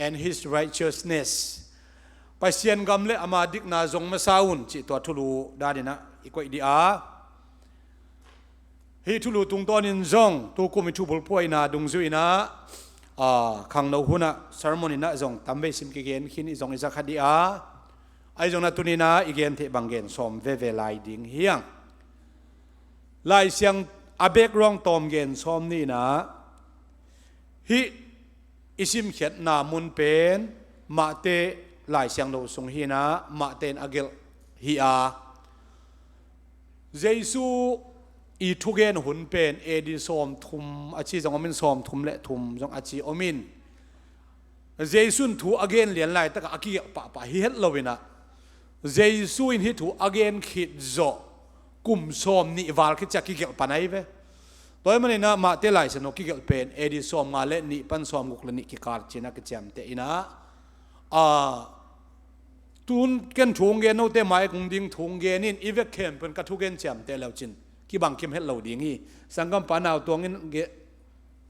and His righteousness ไปเสียนกำเละอามาดิกนาจงมาซาอุนจิตัวทุลูดาดินะอีกว่าดีอาฮิทุลูตุงตอนินจงตูกุมิทุบุลพวยนาดุงจุยนะขังเราหุนะสารมนินะจงทำไปสิมกิเกนขินอีจงอิสักดีอาไอจงนัตุนีนะอีเกนเทบังเกนสมเวเวไลดิ่งเฮียงไลเสียงอาเบกร้องตอมเกนสมนี่นะฮิอิสิมเขียนนามุนเป็นมาเตไลเสียงเราสงฮีนะมาเตนอเกลฮิอาเยซูอีทุเกนหุนเป็นเอดีสมทุมอาชีจงอมินสมทุมเละทุมจงอาชีอมินเยซูถูอเกนเลียนไลแต่ก็อากีปะปะฮิเฮตเลวินะเยซูอินฮิถูอเกนขิดโจกุมสมนิวาลคิดจะกิเกลปะไหนเว้ตัวมันนี่นะมาเตไลสนุกิเกลเป็นเอดีสมมาเละนิปันสมกุกเลนิกิการจินักเจมเตอินะตุนเกนทุงเกนโนเตไมกุงดิงทุงเกนินอีเวกเข้มเป็นกระทุเกนเจมเตแล้วจินกี่บังเข้มเฮตเหล่าดิ่งฮีสังกัมปานาวตัวงิน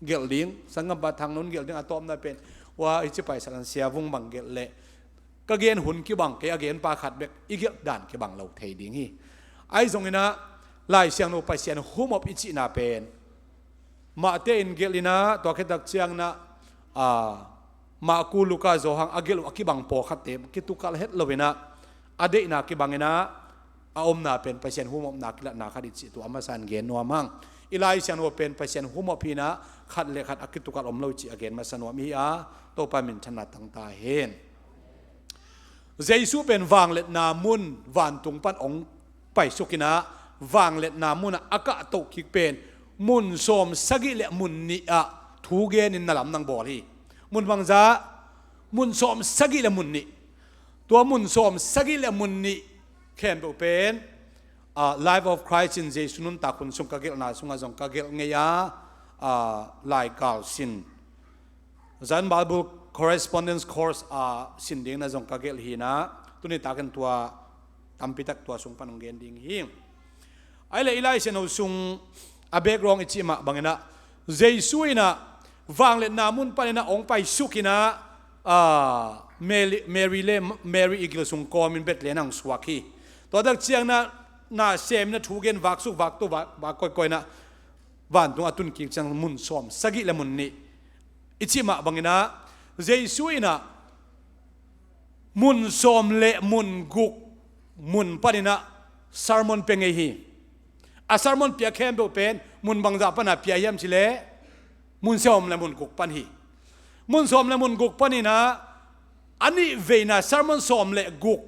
เกลดิ่งสังกัมปาทางนู้นเกลดิ่งอะตอมนั่นเป็นว่าอิจิไปสันเสียวุงบังเกลเละก็เกนหุ่นกี่บังเกอเกนปาขัดเบกอีเกลด่านกี่บังเหล่าเทดิ่งฮีไอ้ตรงนี้นะไล่เสียงโนไปเสียงหุมอบอิจินาเป็นมาเตอินเกลินะตัวแค่ดักเสียงนะมากูลูกาโจหังอเกลอกี่บังปอขัดเต็มกิตุกัลเฮตเลวินะอเดนากี่บังนะอาอมนาเป็นไปเสียนหุมอบนาคิละนาขัดอิจิตัวอามาสันเกนนัวมั่งอีไลเสียงโนเป็นไปเสียนหุมอบพีนะขัดเลขัดอกิตุกัลอมเลวจิอเกนมาสนวมีอาโตปามินชนะตั้งตาเห็นเยซูเป็นวางเล็ดนามุนวานตุงปันองไปสุกินะวางเล็ดนามุนอากาตุกิเป็นมุนสมสกิเลมุนนิอะทูเกนินนลำนังบอลีมุนบังซามุนสมสกิเลมุนนิตัวมุนสมสกิเลมุนนิเข้มเป็น life of Christ in เยซูนุนตาคุณสงกะเกลนาสงอาจงกะเกลเงียลายกาลสินจัน Bible correspondence course สินดิ่งนะจงกะเกลฮีนะตุนิตากันตัวตัมปิตักตัวสงปนงเกนดิ่งฮีไอ้เลยอีไลเซนเอาสงอาเบกรองอิจิมาบังนะเยซูนะวางเล็ดนามุนปานนะองไปสุกินะเมรีอีกลสงกอมินเบ็ดเลนังสวากีตัวดักเชียงน่าเซมนะถูกเกนวักสุวักตัววักก่อยๆนะวันตัวตุนกิจังมุนสอมสกิเลมุนนี่อิจิมาบังนะเยซูนะมุนสอมเลมุนกุกมุนปานินะซาร์มอนเป็นไงฮีอาซาร์มอนเปียเข้มเป็นมุนบังจับปนะเปียยามชิเลมุนสอมเลมุนกุกปันฮีมุนสอมเลมุนกุกปันนี่นะอันนี้เวนะซาร์มอนสอมเลกุก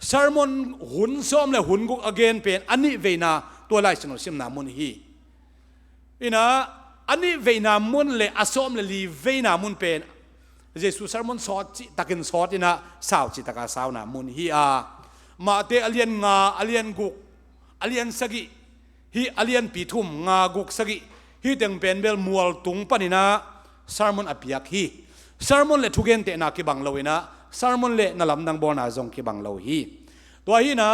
ซาร์มอนหุ่นซ้อมและหุ่นกุกอเกนเป็นอันนี้เวนาตัวไล่สนุสิมนามุนฮีอินะอันนี้เวนามุนและอาซ้อมและลีเวนามุนเป็นเยซูซาร์มอนสอดจิตะกินสอดอินะสาวจิตะกาสาวนามุนฮีมาเตอเลียนงาอเลียนกุกอเลียนสกิฮีอเลียนปีทุมงากุกสกิฮีเต็งเป็นเบลมัวตุงปนินะซาร์มอนอภิยักฮีซาร์มอนและทุเกนเตนาคิบังเลวินะซาร์มอนเล่นลำดังบอนาจงคิบังเลวฮีตัวฮีนะ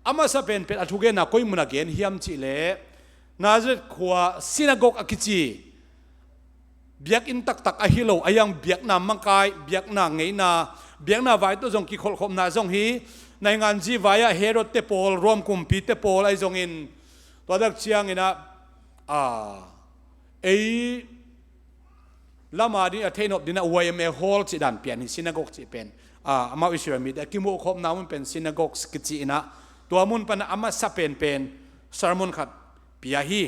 อามาสเป็นอทุเกนนะคุยมุนักเกนฮิมจิเล่นาจดขวาซินาโกกอคิจีเบียกอินตักอฮิโลอายังเบียกนามังกายเบียกนาไงนาเบียกนาไว้ตัวจงกิขลคมนาจงฮีในงานจีวายเฮโรเตโปลรวมกุมพีเตโปลไอจงอินตัวดักเชียงอินะลามาดีเทนอบดินะวายเมฮอลจิดันเปียนซินาโกกจิเป็นอามาอิสราเอลมีแต่กิโมคบน้ำมันเป็นซินาโกกสกิจินะตัวมุนปนะอามาสับเป็นสารมุนขัดปียฮี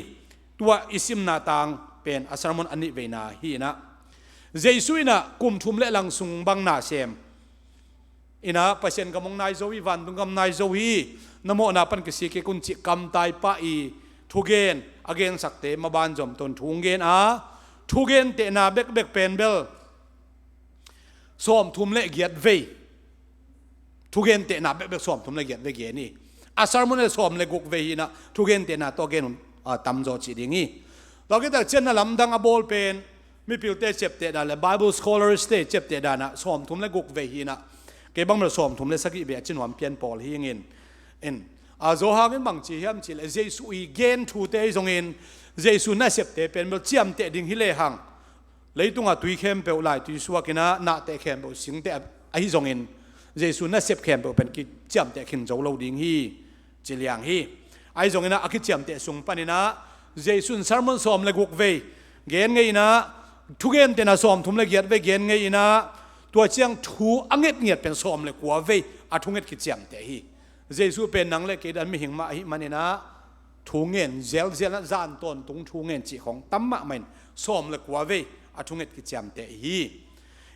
ตัวอิสิมนาตังเป็นอาสารมุนอันนี้เวนาฮีนะเจสุยนะกุมทุมเละลังสุงบังนาเซมอินะเปอร์เซ็นต์กำมงนายโจวีวันตุงกำนายโจวีนโมนาปันกิสิกิกุนจิกำตายป้าอีทุเกนอเกนสักเตมาบานจอมตนทุงเกนทุเกนเตนาเบกเป็นเบลสอมทุมเละเกียดเวทุเกนเตนาเบกสอมทุมเละเกียดเวเกียนี่อาสารมุนเละสอมเละกุกเวนะทุเกนเตนาตัวเกนตั้มโจจิดิงี้เราคิดแต่เช่นนั้นลำดังอบอลเป็นมีพิลเตเจ็บเตดาเลย Bible scholars เตเจ็บเตดานะสอมทุมเละกุกเวนะเก็บบังเละสอมทุมเละสกิเบียจินวันเพียนปอลฮีเงินโจฮาวินบังจีฮิมจิเลเจสุยเกนทูเตจงอินเจสุน่าเสพเตเป็นเมื่อเจียมเตดิ่งฮิเลหัง lấy tung à tùy khem bèo lại tùy xua cái na tệ khem bèo sinh tệ ấy dòng in Giêsu na xếp khem bèo bên cái chạm tệ kinh dấu lâu đình hi chỉ liang hi ấy dòng in na cái chạm tệ sung pan na Giêsu sermon som lại gục về gen ngay na thu gen tên na som thum lại giết về gen ngay na tua chiang thu anget nghiệt bên som lại qua về à thu nghiệt cái chạm tệ hi Giêsu bên năng lại cái đàn mi hình mạ hi mà na thu nghiện zel zel gian tôn tung thu nghiện chỉของตั้มมะมันsom lại qua về à thu nghiệt cái chạm tệ hi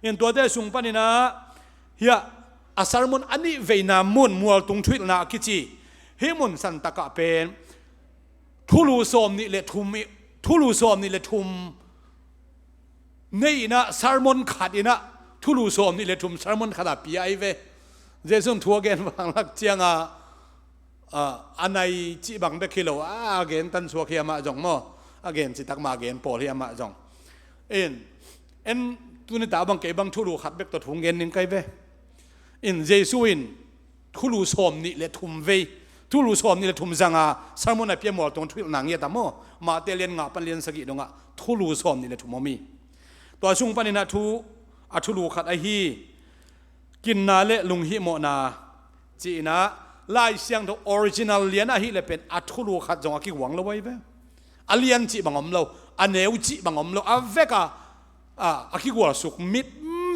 in tua tệ sung pan na hiya a sermon ani về nam mun mual tung thuyết na kichi hi mun san taka pen thulu som ni le thum thulu som ni le thum nei na sermon khat ina thulu som ni le thum sermon khada pi ai ve jesun thua gen wang lak chianga anai chi bang be kilo again tan suak hi ma jong mo again chi tak ma again pol hi ma jong en tu ni ta bang ke bang thulu khat bek to thung gen ning kai ve in jesu in thulu som ni le thum ve thulu som ni le thum zanga sermon a pia mol tong thil nang ye ta mo ma te len nga pan len sagi donga thulu som ni le thum mi to sung pan ina thu a thulu khat a hi kin na le lung hi mo na chi na lai siang do original lian a hi le pen a thulu khat jong a ki wang lo wai ve alian chi bangom lo aneu chi bangom lo a veka a ki gwa suk mit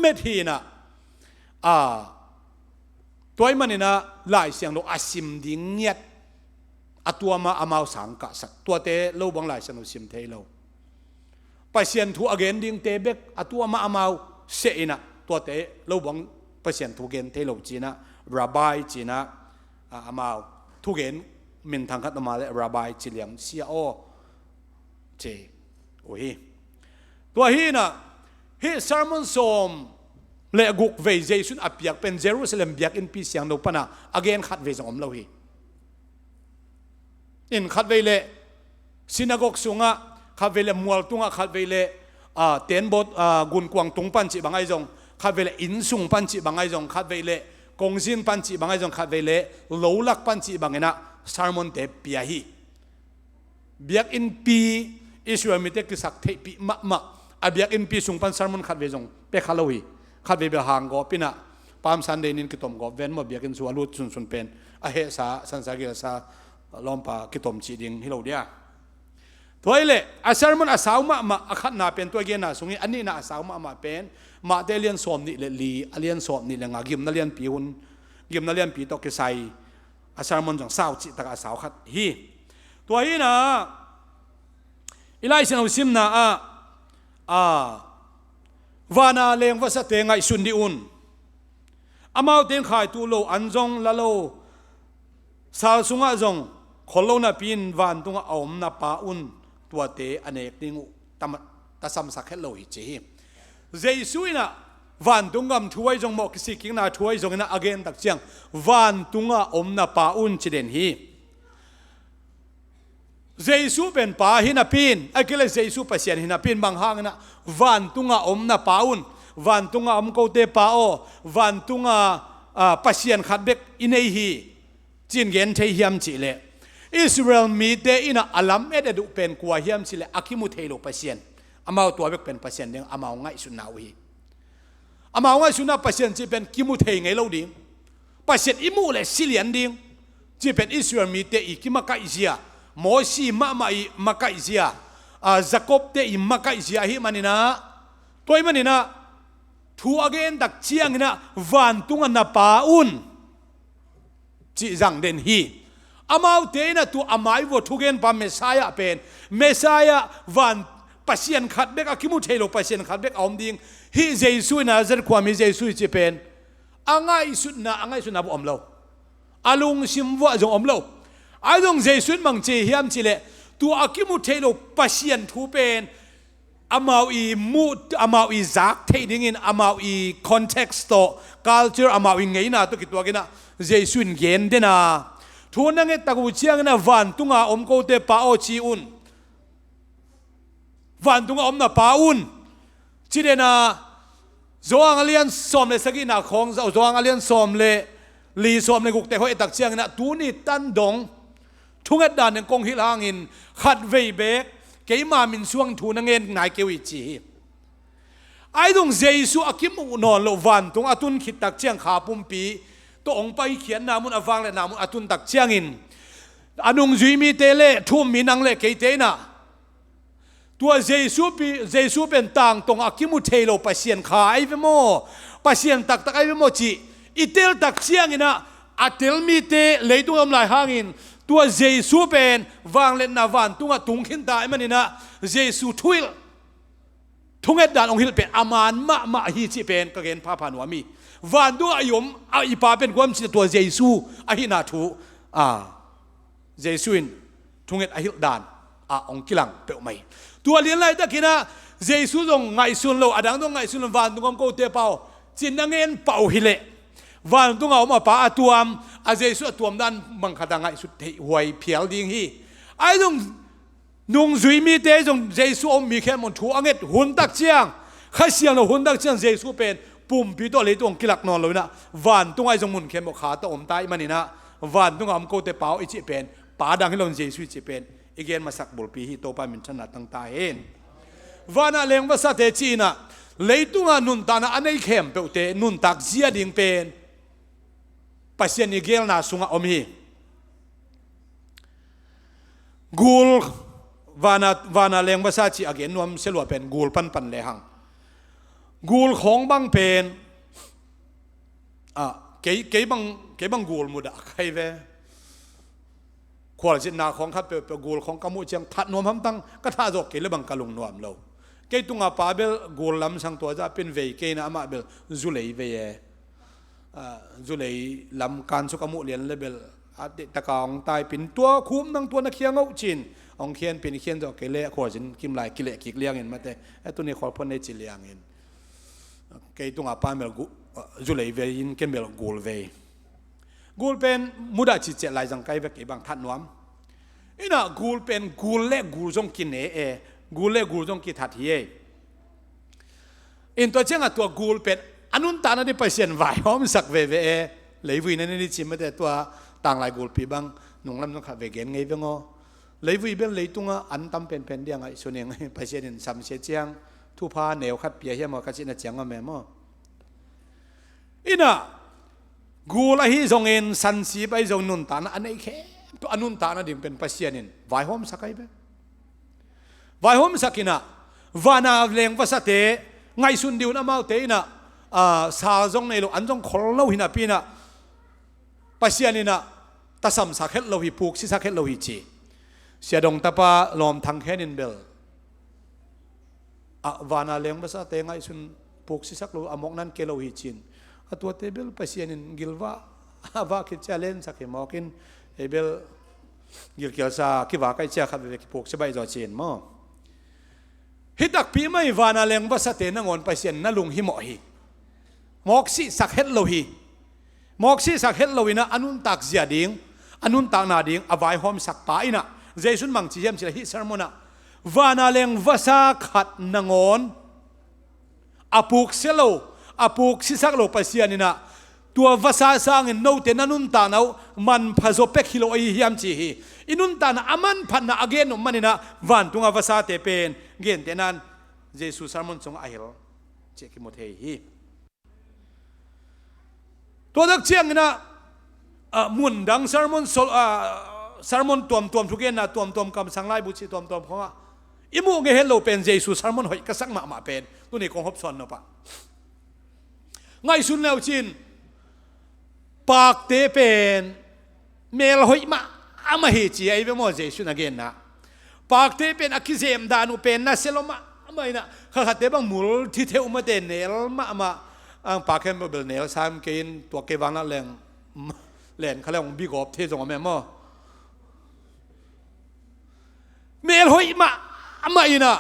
met hi na toy manina lai siang do asim ding nyat atua ma amau sang ka sak tua te lo bang lai siang do sim thei lo pasien thu again ding te bek atua ma amau se ina tua te lo bang pasien thu gen thei lo china rabbi china amau thu gen min thang khat ma le rabbi chiliam sia o che o hi tua hi na hi sermon som le guk ve Jesu apiak pen Jerusalem biak in pi siang do pana again khat ve jong om lo hi in khat ve le synagogue sunga khat ve le mual tunga khat ve le ten bot gun kwang tung pan chi bangai jong khat ve le in sung pan chi bangai jong khat ve le kongsin pan chi bangai jong khat ve le lo lak pan chi bangena sermon te pia hi biak in pi Israel mi te ki sak thei pi ma abiak in pi sung pan sermon khat ve jong pe khalohi khat ve be hang go pina pam Sunday nin ki tom go ven mo biak in su alut sun sun pen a he sa san sa gi sa lompa ki tom chi ding hilo dia toile a sermon a sauma ma akhat na pen to ge na sungi ani na sauma ma pen ma te lian som ni le li alian som ni le nga gim na lian pi hun gim na lian pi to ke sai a sermon jong sau chi ta sau khat hi to hi na ilai sin sim na vana leng va sa te ngai sun di un amau ten khai tu lo anjong la lo sal sunga jong kholo na pin van tunga om na pa un tua te anek ting tam ta sam sak hello hi chi jesuina van tungam thuai jong mo kisi king na thuai jong na again tak chiang van tunga om na pa un chi den hi Jesu ben pa hina pin akile Jesu pasien hina pin bang hang na van tunga om na paun van tunga om ko te pa o van tunga pasien khat bek inei hi chin gen thei hiam chi le Israel mi te ina alam ed edu pen kwa hiam chi le akimu theilo pasien amau to bek pen pasien ding amau ngai su nau hi amau ngai su na pasien chi pen kimu thei ngai lo ding pasien imu le silian ding chi pen Israel mi te ikima ka isia Mosi mai makai zia Jacob te i makai zia hi manina toy manina thu again dak chiang na van tunga na paun chi jang den hi amau te na tu amai vo thugen pa Messiah pen Messiah van pasien khat bek akimu thelo pasien khat bek om ding hi Jesu na zer kwami Jesu chi pen angai su na bu om lo alung sim wa jong om lo ai dong Jesu mang chi hiam chi le tu akimu thelo pasien thu pen amau i zak thei ding in amau i context to culture amau i ngei na to ki to gena Jesu gen dena thu na nge taku chiang na van tunga om ko te pa o chi un van tunga om na pa un chi de na zoang alian som le sagi na khong zoang alian som le li som le guk te hoi tak chiang na tu ni tan dong thungat dan en kong hil hangin khat vei bek keima min suang thu na ngen ngai kewi chi ไอ้ตรงเจสุอากิมอุนอนโลวันตรงอาตุนขิดตักเชียงขาปุ่มปีตัวองไปเขียนนามุนอฟังและนามุนอาตุนตักเชียงอินอนุงจุยมีเตเลทุ่มมีนังเลเกเตนะตัวเจสุเป็นต่างตรงอากิมุเทโลปัสเซียนขาไอ้เวโมปัสเซียนตักไอ้เวโมจีอิเตลตักเชียงอินะอาเตลมีเตเลยตัวอำลายหางอินตัวเจสุเป็นวางเล่นนาวันตัวตุงขินตายมันนี่นะเจสุทุยทุงเอ็ดด่านองค์ฮิลเป็นอามานมะฮีจิเป็นกระเกณฑ์พาพานวามีวันดูอายุมอีปาเป็นความสิตัวเยซูอหินาทูเยซูอินทุงเอ็ดอหิลด่านองค์กิลังเปลไม่ตัวเลี้ยงไรตะกินะเยซูตรงไงสุนโลอดังตรงไงสุนวันตรงกโกเตเปาจินนังเงินเป่าฮิเลวันตรงเอามาปาตัวมเยซูตัวมด้านมังคดังไงสุดหวยเพียลดิ้งฮีไอ้ตรงนุ่งจุยมีเตจงเยซูอมมีแค่มนทัวอังเอ็ดหุ่นตักเชียงข้าเสียงเราหุ่นตักเชียงเยซูเป็นปุ่มปีตัวเลยตัวองกิลักนอนเลยนะวันตรงไอ้จงมุนเข้มขาตัวอมตายมันนี่นะวันตรงอมโกเตเปาอิจิเป็นป่าดังให้เราเยซูจิเป็นอีกเกณฑ์มาสักบุลปีฮิโตปามินชนะตั้งตาเห็นวันอะไรภาษาเตจีนะเลยตัวนุนตานะอันนี้เข้มเปเตนุนตักเสียดิ่งเป็นปัสเซียนอีเกลนาสุงอมฮีกูลวานาเลงภาษาจีอเกนนวมเสลวเป็นกูลปันเลหังกูลของบังเป็นเก๋บังกูลมุดะใครเวขวาจิตนาของข้าเป็นกูลของกมุเชียงทัดนวมทำตั้งก็ท่าจกเก๋เลยบังกะลุงนวมเราเก๋ตุงอาปาเบลกูลลำสังตัวจะเป็นเวเก๋นะอามาเบลจุเลยเวจุเลยลำการสุกมุเลียนเลเบลตะกองตายเป็นตัวคุ้มนั่งตัวนักเขียงเอาจินองเขียนเป็นเขียนจะเกลี่ยขวดจินกิมลายกิเลกิเลี้ยงเงินมาแต่ไอ้ตัวนี้ขอพ้นในจิเลี้ยงเงินเกี่ยตรงอาปาเมลกุจุเลยเวยินเก็นเมลกูลเวกูลเป็นมุดาจิตเจลายจังไกเวกี่บางทัดนวมอินะกูลเป็นกูลเล่กูลจงกินกูลเล่กูลจงกินทัดเฮอินตัวเจ้าตัวกูลเป็นอนุนตานะที่ไปเสียนไหวหอมสักเวเลยวินันนี่จิมมาแต่ตัวต่างหลายกูลปีบังนุ่งลำต้องขับเวเกนไงเวงอเลยวิเบลเลยตุงอันตั้มเป็นเดียงไงส่วนยังไงไปเสียนซ้ำเสียเจียงทุพาเหนียวขัดเปียเฮียมอกัจินะเจียงก็แม่มออินะกูละฮีจงเงินสันสีไปจงนุนตานะอันนี้แค่ตัวอนุนตานะดิ่งเป็นไปเสียนินไหวหอมสักไงเบไหวหอมสักกินะวานาเลงภาษาเตไงสุนดิวนะมาเตนะสาจงในโลอันจงขลเราหินะปีนะไปเสียนินะตัดสัมสักเฮลเราหิปุกสิสักเฮลเราหิจีเสียดงตาปาลอมทางแค่นินเบลวานาเลงภาษาเตงไงสุนปุกสิสักเราอมกนั้นเกเราหิจินตัวเตเบลไปเสียนินกิลว่าคิดเจริญสักเหมอกินเอเบลกิลเกียร์ซาคิว่าใกล้เจ้าขับไปปุกสบายจอเชนมั้งฮิตักปีไม่วานาเลงภาษาเตนังอนไปเสียนนั่ลุงหิมอฮีมอกสิสักเฮลเราหิมอกสิสักเฮลเราหินะอนุนตักเสียดิ่งอนุนตักนาดิ่งอวัยหอมสักปายนะเจสุนมังจีเฮมสิละฮิสร์มนะวานาเลงภาษาขัดนังอนอปุกเซโลอปุกสิสักโลไปเสียนี่นะตัวภาษาสร้างโนเตนันุนตานามันพาโซเปกฮิโลอีฮิมจีฮีอินุนตานะอามันพันนะอเกนมันนี่นะวันตุงภาษาเตเป็นเกนเตนันเจสุสารมอนทรงอาฮิลเจคิโมเทฮีตัวนักเชียงนี่นะมุนดังสารมอนสารมอนตัวมทุกเกนนะตัวมกำสังไลบุชีตัวมของอิมูเกเฮลโลเป็นเจสุสารมอนหอยกษักมาเป็นตัวนี้คงฮบซอนนะปะไงสุนแล้วจินปากเตเป็นเมลหอยมาอามาเฮจีไอเวโมเจสุนักเกนนะปากเตเป็นอักเซมดานุเป็นนะเซลมาไม่นะข้าขัดเตบังมูลที่เทวมาเตนเนลมาปากแค่เบลเนลสามเกนตัวเกวังนั่นแรงแหลนเขาเรียกว่าบิกอบเทจงแม่มอเมลหอยมาไม่นะ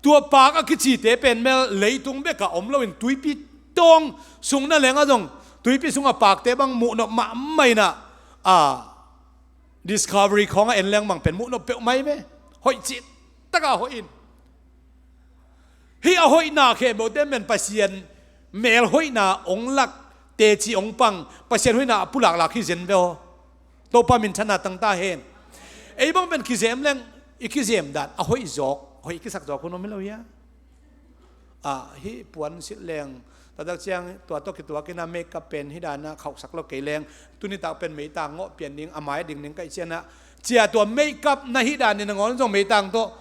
ตัวปากอักจีเตเป็นเมลเลยตรงเบกะอมเราเป็นตุยปีตรงสุงนั่นแหละก็ตรงตุยปีสุงปากเตบังมุนมาไม่นะdiscovery ของเอ็นแรงบังเป็นมุนเปลไม่ไหมหอยจิตตะกะหอยอินเฮียหอยนาเคโบเดมเป็นปัสเซียนเมลหอยนาองลักเตจีองปังปัสเซียนหอยนาผู้หลักหลักขี้เซนเบลโตปามินชนะตั้งตาเห็นไอ้บังเป็นขี้เซมแรงอีกขี้เซมดัดหอยจอกหอยขี้สักจอกคนนั้นไม่รู้ยะ hi puan sit leng tadak chiang tua to ki tua ki na make up pen hi dana khau sak lo ke leng tuni ta pen mei tang ngo pian ning amai ding ning kai chena chia tua make up na hi dan ni ngon jong mei tang to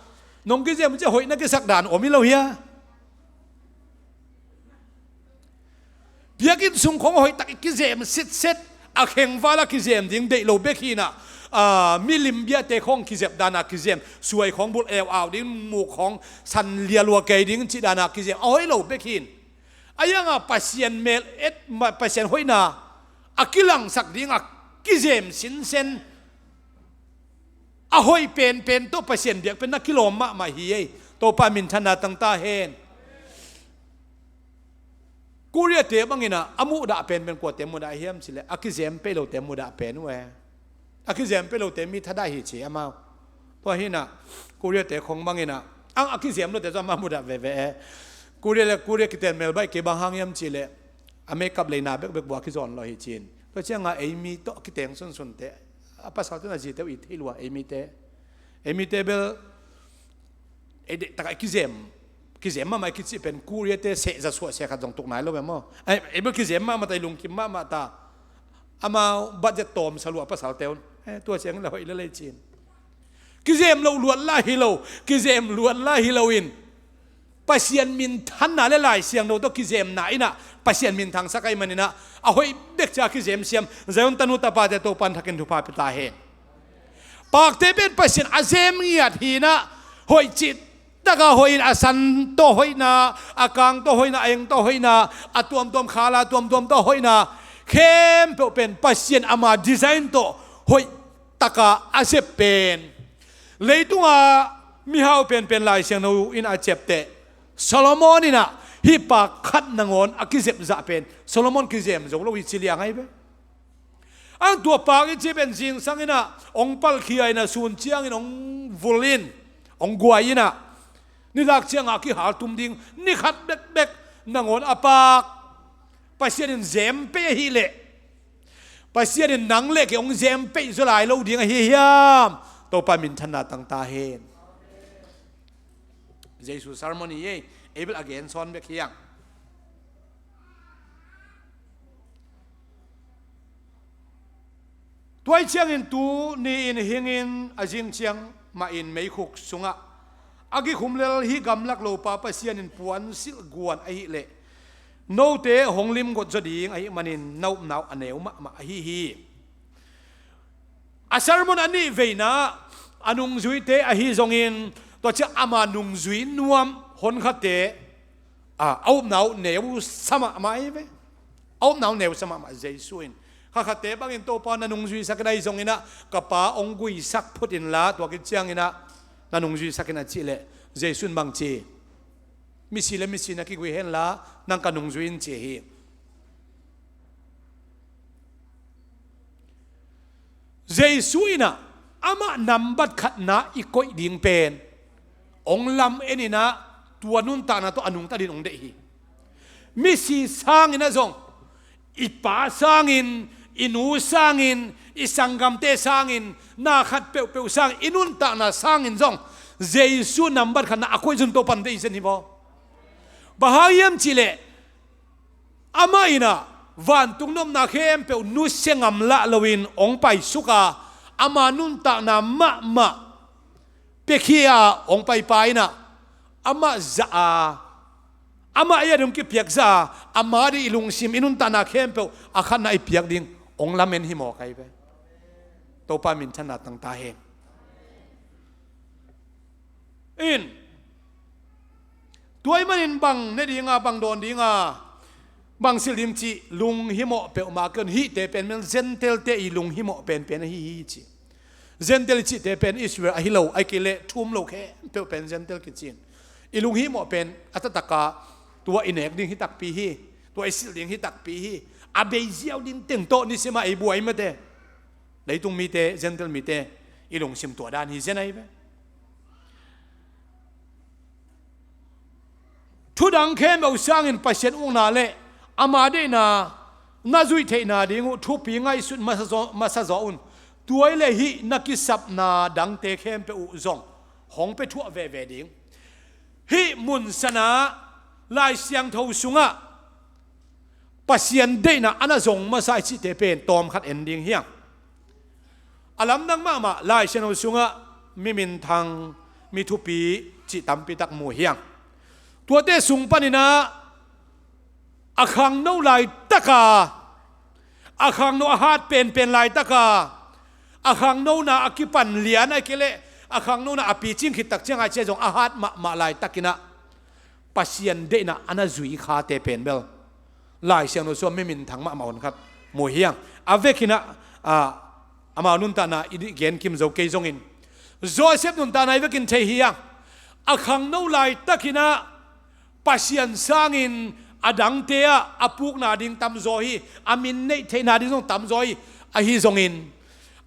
nong ki jem che hoi na ki sak dan omi lo hia biakin sung khong hoi tak ki jem sit a kheng wala ki jem ding dei lo bek hi na milim bia te khong ki zep dana ki jem suai khong bul ew aw ding mu khong san lia lua ke ding chi dana ki jem oi lo bek hin ayanga pasien mel et pasien hoina akilang sak ding a ki jem sin sen a hoi pen to pasien biak pen na kiloma ma hi ei to pa min thana tang ta hen kuria te bangina amu da pen ko te mu da hiam sile akizem pe lo te mu da pen we akizem pe lo te mi thada hi chi ama to hina kuria te khong bangina ang akizem lo te za ma mu da ve kuria ki ten mel bai ke bang hang yam chi le ame kap le na bek bwa ki zon lo hi chin to changa ei mi to ki teng sun te apa sa tu na ji te i thilwa ei mi te bel e de ta ki zem ma mai ki chi pen kuria te se za so se kha jong tuk nai lo be mo e bel ki zem ma tai lung kim ma ta ama budget tom salu apa sal teun tua cheng la hoi le chin ki zem lo luat la hi lo ki zem luat la hi lo in pasien min than na le lai siang no to ki zem na ina pasien min thang sakai manina a hoi bek cha ki zem siam zaun tanu ta pa te to pan thakin thu pa pita he pak te ben pasien azem ngiat hi na hoi chit daga hoi asan to hoi na akang to hoi na eng to hoi na atuam tom khala tuam to hoi na khem pe pen pasien ama design to hoi taka asep pen leitunga mi hau pen lai siang no in a chepte Solomon ina hi pa khat nangon akizep za pen Solomon kizem jong lo hi chilia ngai be ang tua pa ki chipen jing sangina ong pal khiai na sun chiang in ong vulin ong guaina ni lak chiang a ki hal tum ding ni khat bek nangon apak pasien zem pe hi le pasien nang le ke ong zem pe zo lai lo ding hi hiam to pa min thana tang ta hen Jesus harmony ye able again son bek hiang tuai chiang in tu ni in hingin ajing chiang ma in mei khuk sunga agi khumlel hi gamlak lo pa pasian in puan sil guan ai le no te honglim got joding ai manin nau aneu ma hi a sermon ani veina anung zui te a hi zongin to cha ama nung zui nuam hon khate au nau neu sama mai ve au nau neu sama ma jesuin kha te bangin to pa na nung zui sakdai zongina kapa ongui sak phutin la to ki chiang ina na nung zui sakina chi le jesun bang chi mi si na ki gui hen la nang ka nung zui in chi hi jesuina ama nambat khat na ikoi ding pen ong lam enina tuanun ta na to anung ta din ong de hi mi si sang ina zong ipa sangin inu sangin isangam te sangin na khat pe sang inun ta na sangin zong jesu number khan na akoi jun to pan de isen hi bo bahayam chile ama ina van tungnom na khem pe nu sengam la lowin ong pai suka ama nun ta na ma pekhia ong pai na ama za ama ya dum ki piak za ama ri ilung sim inun ta na khem pe akhan na i piak ding ong lamen hi mo kai be to pa min thana tang ta he in tuai manin bang ne dinga bang don dinga bang silim chi lung hi mo pe ma kan hi te pen men zentel te i lung hi mo pen hi chi zentel chi te pen Israel a hilo ai kile thum lo khe pe pen zentel ki chin i lung hi mo pen atataka tua inek ding hi tak pi hi tua isil ding hi tak pi hi abei ziaw din teng to ni sema ai buai ma te leitung mi te zentel mi te i lung sim tua dan hi zenai be thu dang khem au sang in pasien ung na le ama de na zui the na ding thu pi ngai sut ma sa zo un tuai le hi na ki sap na dang te khem pe u zong hong pe thu ve ding hi mun sana ลายเสียงทูสุงะปัสยันได้นะอันนั้นส่งมาใส่ชิเตเป็นตอมขัดเอ็นดิ้งเฮียงอลัมนังมาลายเสียงทูสุงะมีมินทางมีทุปีจิตตัมปิตักมูเฮียงตัวเตสุงปนินะอาคังโนลายตะกาอาคังโนอาหารเป็นลายตะกาอาคังโนนาอากิปันเลียนไอเกเลอาคังโนนาอปีจิงขิดตักเชียงไอเจจงอาหารมาลายตะกินะปัสยันเดนะอันนั้นจุยขาเตเป็นเบลลายเสียงโนส่วนไม่มินทางมาเอาครับมูเฮียงอาเวกินะอามานุนตานาอิดิเกนคิมโจเกยจงอินโจเซฟนุนตานาเวกินเทเฮียงอาคังโนลายตะกินะปัสยันสร้างอินอดังเตียอปุกนาดิงตำโจฮีอามินเนเทนาดิงตำโจฮีอาฮิจงอิน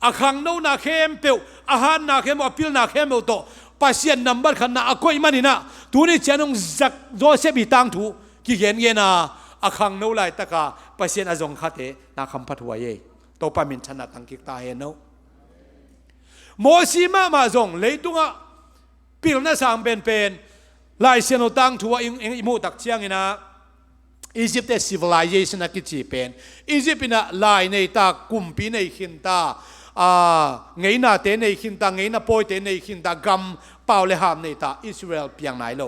อาคังโนนาเข้มเปียวอาหารนาเข้มอพิลนาเข้มเปียวโตปัสยันนัมเบอร์ขันนาอากอยมันนี่นะตัวนี้เจ้าน้องจักโจเซฟอีตังถูกิเกนเยนาอาคังโนลายตะกาปัสยันอาจงขัดเตนาคำพัดหัวเย่โตปามินชนะตังกิกตาเฮโนโมซีมาจงเลยตุงะปิลนาสังเป็นลายเซโนตังถูอิมูตักเชียงนะอียิปต์เป็น civilization นักกิจเป็นอียิปต์เป็นลายในตากุมปีในขินตาไงน่าเตในขินตาไงน่าปอยเตในขินตากำเป่าเลหามในตาอิสราเอลเพียงไหนโล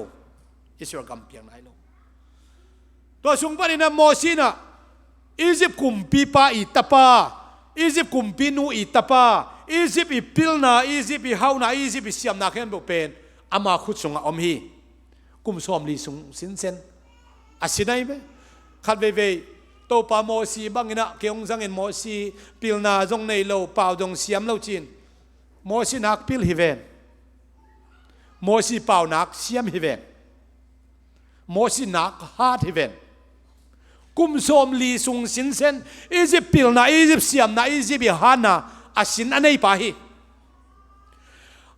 อิสราเอลกำเพียงไหนโลตัวสุงปนินะโมซีนะอียิปต์กุมปีปาอิตาปาอียิปต์กุมปีนูอิตาปาอียิปต์อีพิลนาอียิปต์อีฮาวนาอียิปต์อีเซียมนาเข้มเป็นอามาขุดสุงอมฮีกุมสอมลีสุงสินเซนอาศินัยไหมขัดเวโตปาโมซีบังอินะเกี่ยงจังเงินโมซีพิลนาจงในโลเป่าจงเสียมโลจินโมซีนักพิลฮิเวนโมซีเป่านักเสียมฮิเวนโมซีนักฮาร์ดฮิเวนกุมสมลีสุงสินเซนอียิปต์พิลนาอียิปต์เสียมนาอียิปต์ฮานาอาศินอันไหนปะฮี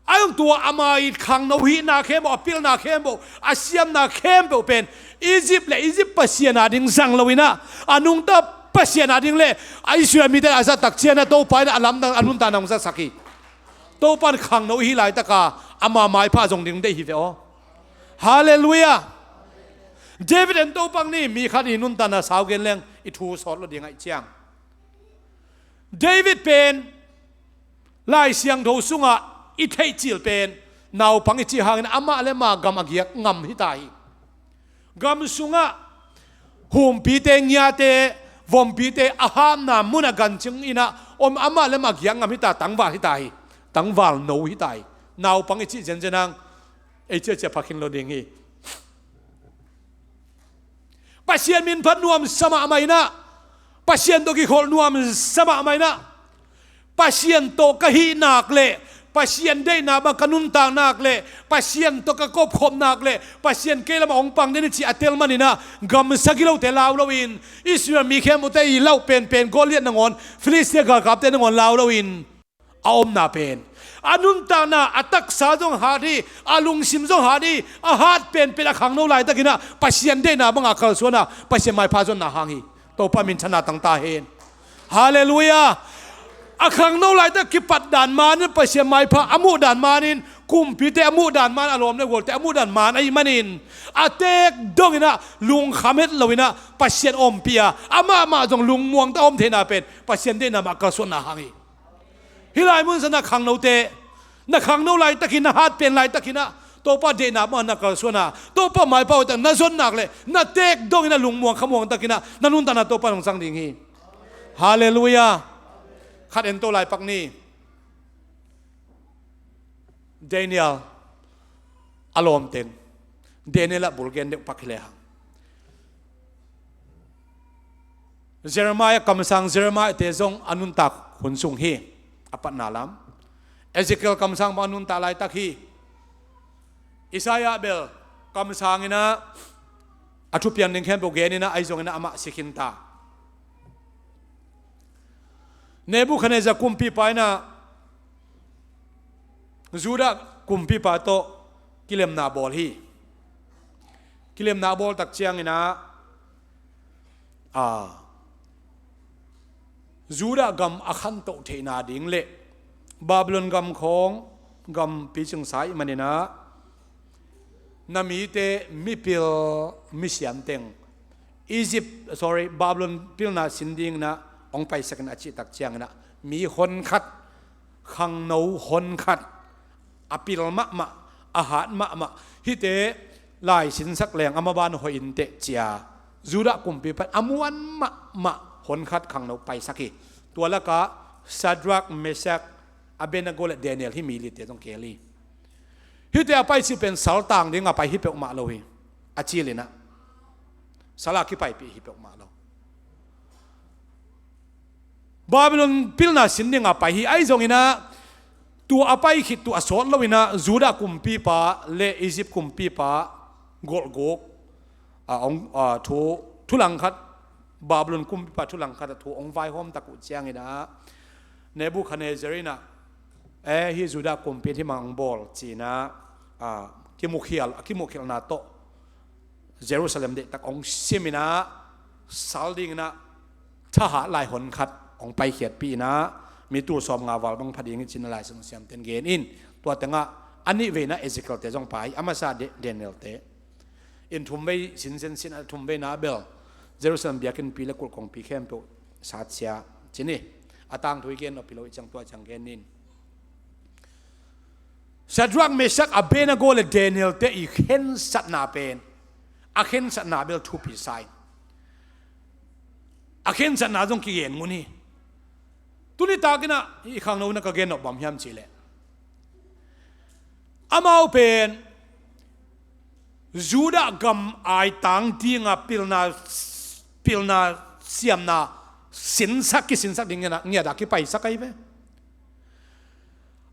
ไอ้ตัวอามาอิขังนวีนาเข้มบอกพิลนาเข้มบอกอาเซียมนาเข้มบอกเป็นอียิปต์เลยอียิปต์ปัสยานาดิงสังลวินะอานุงตาปัสยานาดิงเลยอิสราเอลมีแต่อาซาตักเชียนะโตไปนะอาลัมดังอานุนตานองซาสักีโตปันขังนวีหลายตะกาอามาไม้ผ้าจงดิงได้ฮิเวอฮาเลลูยาเดวิดเอ็นโตปังนี่มีขันอินุนตานาสาวเกนเลงอิทูสอดเราดิงไอเจียงเดวิดเป็นลายเสียงโถสุงะอิเทจิลเป็นนาวพังอิจิหางอามาเลมากำอักยักงำฮิตายกำสุงะหุมปีเตงยาเตวอมปีเตอาหามนามุนกันจึงอินะอมอามาเลมากยักงำฮิตาตังวาฮิตายตังวาลโนฮิตายนาวพังอิจิเจนเจนังไอเจ้าจะพักินโลดิงีปัสเซียนมินพันนวมสมาไม่นะปัสเซียนตัวกิโคลนวมสมาไม่นะปัสเซียนโตกะฮีนักเลปัสเซียนได้นาบังกันุนตางนักเลปัสเซียนโตกะกบขมนักเลปัสเซียนเกลมาองปังเดนิจิอัตเตลมานินะกำสกิโลเตลาวลวินอิสราเอลมีแค่มุตัยเล่าเป็นโกเลียนนงอนฟิลิสเตียกับเตนงอนลาวลวินอาอมนาเป็นอนุนตานาอัตักษาจงหาดีอาลุงซิมจงหาดีอาหารเป็นอาขังโนไลตะกินะปัสเซียนได้นาบังอาคาส่วนนะปัสเซียนไม่พาจนนาหังฮีโตปามินชนะตั้งตาเห็นฮาเลลูยาอาคังโนไลตะกิปัดด่านมานี่ปัสเซียนไม่พาอมูด่านมานินกุมพิเตอมูด่านมาอารมณ์ในหัวแต่อมูด่านมาไอ้มานินอาเตกดงนะลุงขมิดเลวินะปัสเซียนอมเปียอามาจงลุงม่วงตะอมเทนาเป็นปัสเซียนได้นามาคาส่วนนาหังฮีฮิไลมุนสนะขังโนเตนักขังโนไลตะกินะฮัดเป็นไลตะกินะโตปะเดนามันนักส่วนนะโตปะหมายเป้าแต่น่าสนนักเลยน่าเตกดงนะลุงม่วงขมวงตะกินะนั่นนุ่นตานาโตปะของสังดิงฮีฮาเลลูยาขัดเอ็นโตไลปักนี้เดนิเอลอารมณ์เต็นเดนิเอลบุลเกนเด็กปักเลยเจเรมายคำสั่งเจเรมายเตจงอนุนตักขนส่งฮีอปัตนาลัมเอเซเคิลคำสั่งอนุนตาไลตักฮีอิสายาเบลคำสั่งนะอัตุเปียนหนึ่งแค่บุกเกนินะไอจงนะอามาสิกินตาเนบุคเนซาคุมปีไปนะจูดาคุมปีไปโตกิเลมนาบอลฮีกิเลมนาบอลตักเชียงนะจูดากำอัขันโตเทนาดิ่งเละบาบิลอนกำของกำปีจึงสายมันนะ นามีเตมิพิลมิเสียมเต็งอียิปต์บาบิโลนพิลนาสินดิงนะองไปสักนาจิตักเชียงนะมีคนขัดขังโนคนขัดอปิลมะอาหารมะฮิเตลายสินสักแรงอมาบานหอินเตเจียจูดะกุมปีปันอมวันมะคนขัดขังโนไปสักตัวละกะซาดรักเมชักอเบนาโกและเดเนียลที่มีลิเตต้องเกลีฮิเตอไปสิเป็นสัลต่างดิ้งอไปฮิเปออกมาเลยอาชีเลยนะสลาคิไปปีฮิเปออกมาเราบาบิโลนพิลนาสินดิ้งอไปฮิไอจงอินะตัวอไปฮิตัวอสอนเราอินะจูดากุมปีปาเลอียิปต์กุมปีปาโกกทุลังคัดบาบิโลนกุมปีปาทุลังคัดถูองไฟหอมตะกุเจียงอินะเนบูคัดเนซารินะฮิจูดากุมปีที่มังบอลจีนะคิมุขิลนาโตเยรูซาเล็มเด็กตักองซิมินะสัลดิงนะทหารลายหนขัดองไปเขียดปีนะมีตัวสอบงาวาลบังพัดิงจินลายสงเสียมเต็นเกนอินตัวแต่งะอันนี้เวนะเอซิเคิลเตจงไปอามาซาเดเนลเตอินทุ่มไปสินทุ่มไปนาเบลเยรูซาเล็มเบียกินปีละกุลของปีเข้มตัวสาเซียจินี่อาตังถุยเกนอพิโลจังตัวจังเกนินซาดรักเมชักอเบนาโกและเดเนียลเตอีเข็นสัตนาเป็นอาเข็นสัตนาเบลทูปีไซอาเข็นสัตนาจงกี่เย็นมุนีตุนิตากินะอีข้างโน้นก็เกนออกบ่มยามจีเลอามาเป็นจูดากรรมไอตังที่งาพิลนาเสียมนาสินสักดิ่งนะเงียดักไปสักไอ้เว้